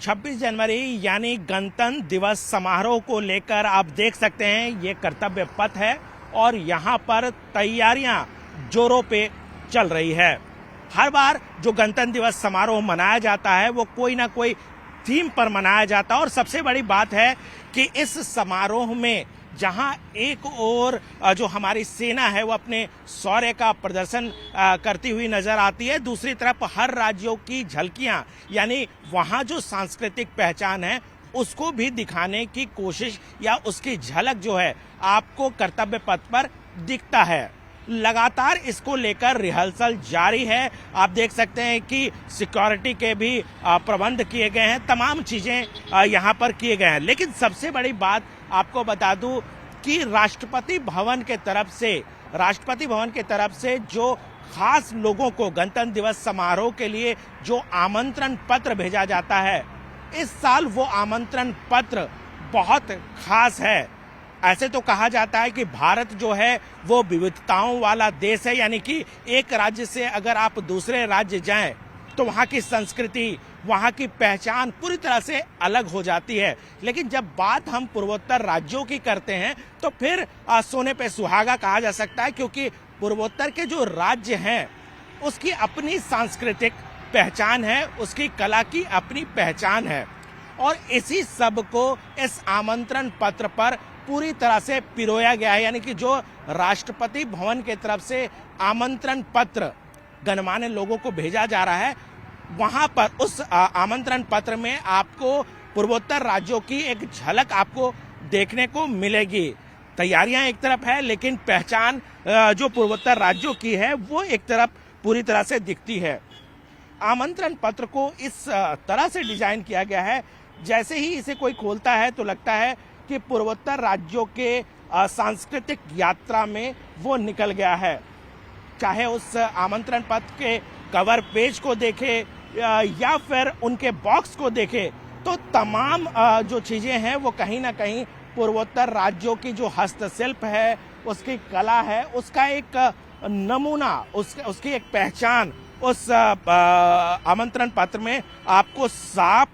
26 जनवरी यानी गणतंत्र दिवस समारोह को लेकर आप देख सकते हैं ये कर्तव्य पथ है और यहाँ पर तैयारियां जोरों पे चल रही है। हर बार जो गणतंत्र दिवस समारोह मनाया जाता है वो कोई ना कोई थीम पर मनाया जाता है और सबसे बड़ी बात है कि इस समारोह में जहां एक ओर जो हमारी सेना है वो अपने शौर्य का प्रदर्शन करती हुई नजर आती है, दूसरी तरफ हर राज्यों की झलकियां यानी वहां जो सांस्कृतिक पहचान है उसको भी दिखाने की कोशिश या उसकी झलक जो है आपको कर्तव्य पथ पर दिखता है। लगातार इसको लेकर रिहर्सल जारी है। आप देख सकते हैं कि सिक्योरिटी के भी प्रबंध किए गए हैं, तमाम चीजें यहाँ पर किए गए हैं। लेकिन सबसे बड़ी बात आपको बता दूं कि राष्ट्रपति भवन के तरफ से जो खास लोगों को गणतंत्र दिवस समारोह के लिए जो आमंत्रण पत्र भेजा जाता है, इस साल वो आमंत्रण पत्र बहुत खास है। ऐसे तो कहा जाता है कि भारत जो है वो विविधताओं वाला देश है, यानी कि एक राज्य से अगर आप दूसरे राज्य जाएं तो वहाँ की संस्कृति, वहाँ की पहचान पूरी तरह से अलग हो जाती है। लेकिन जब बात हम पूर्वोत्तर राज्यों की करते हैं तो फिर सोने पे सुहागा कहा जा सकता है, क्योंकि पूर्वोत्तर के जो राज्य हैं उसकी अपनी सांस्कृतिक पहचान है, उसकी कला की अपनी पहचान है और इसी सब को इस आमंत्रण पत्र पर पूरी तरह से पिरोया गया है। यानी कि जो राष्ट्रपति भवन की तरफ से आमंत्रण पत्र गणमान्य लोगों को भेजा जा रहा है, वहां पर उस आमंत्रण पत्र में आपको पूर्वोत्तर राज्यों की एक झलक आपको देखने को मिलेगी। तैयारियां एक तरफ है लेकिन पहचान जो पूर्वोत्तर राज्यों की है वो एक तरफ पूरी तरह से दिखती है। आमंत्रण पत्र को इस तरह से डिजाइन किया गया है, जैसे ही इसे कोई खोलता है तो लगता है कि पूर्वोत्तर राज्यों के सांस्कृतिक यात्रा में वो निकल गया है। चाहे उस आमंत्रण पत्र के कवर पेज को देखे या फिर उनके बॉक्स को देखे तो तमाम जो चीजें हैं वो कहीं ना कहीं पूर्वोत्तर राज्यों की जो हस्तशिल्प है, उसकी कला है, उसका एक नमूना, उसकी एक पहचान उस आमंत्रण पत्र में आपको साफ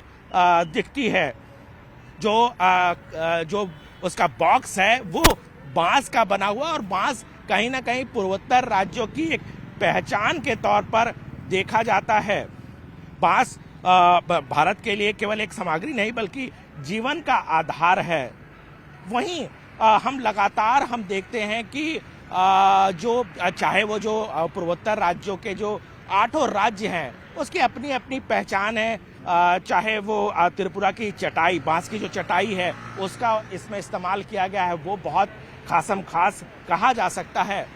दिखती है। जो उसका बॉक्स है वो बांस का बना हुआ और बांस कहीं ना कहीं पूर्वोत्तर राज्यों की एक पहचान के तौर पर देखा जाता है। बांस भारत के लिए केवल एक सामग्री नहीं बल्कि जीवन का आधार है। वहीं हम लगातार देखते हैं कि जो चाहे वो जो पूर्वोत्तर राज्यों के जो 8 राज्य हैं उसकी अपनी अपनी पहचान है। चाहे वो त्रिपुरा की चटाई, बांस की जो चटाई है उसका इसमें इस्तेमाल किया गया है, वो बहुत खासम खास कहा जा सकता है।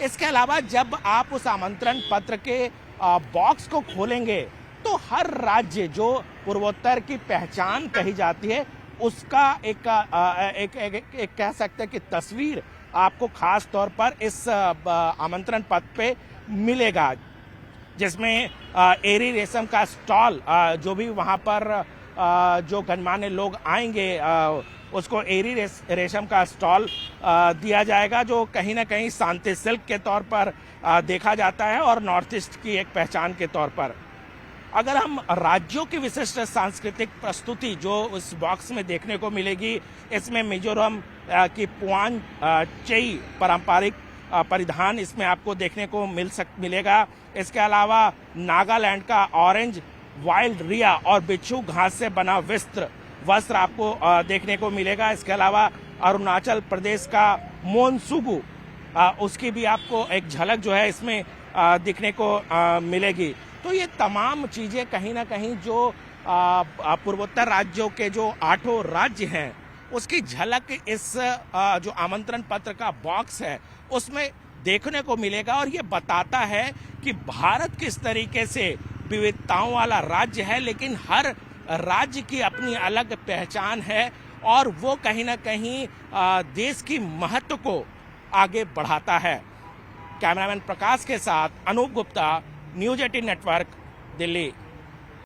इसके अलावा जब आप उस आमंत्रण पत्र के बॉक्स को खोलेंगे तो हर राज्य जो पूर्वोत्तर की पहचान कही जाती है उसका एक कह सकते हैं कि तस्वीर आपको खास तौर पर इस आमंत्रण पत्र पे मिलेगा, जिसमें एरी रेशम का स्टॉल, जो भी वहां पर जो गणमान्य लोग आएंगे उसको एरी रेशम का स्टॉल दिया जाएगा, जो कहीं ना कहीं शांति सिल्क के तौर पर देखा जाता है और नॉर्थ ईस्ट की एक पहचान के तौर पर। अगर हम राज्यों की विशिष्ट सांस्कृतिक प्रस्तुति जो उस बॉक्स में देखने को मिलेगी, इसमें मिजोरम की पुआन चेई पारंपरिक परिधान इसमें आपको देखने को मिलेगा। इसके अलावा नागालैंड का ऑरेंज वाइल्ड रिया और बिच्छू घास से बना वस्त्र आपको देखने को मिलेगा। इसके अलावा अरुणाचल प्रदेश का मोनसुगु, उसकी भी आपको एक झलक जो है इसमें दिखने को मिलेगी। तो ये तमाम चीजें कहीं ना कहीं जो पूर्वोत्तर राज्यों के जो 8 राज्य हैं उसकी झलक इस जो आमंत्रण पत्र का बॉक्स है उसमें देखने को मिलेगा और ये बताता है कि भारत किस तरीके से विविधताओं वाला राज्य है, लेकिन हर राज्य की अपनी अलग पहचान है और वो कहीं ना कहीं देश की महत्व को आगे बढ़ाता है। कैमरामैन प्रकाश के साथ अनूप गुप्ता, न्यूज़ 18 नेटवर्क, दिल्ली।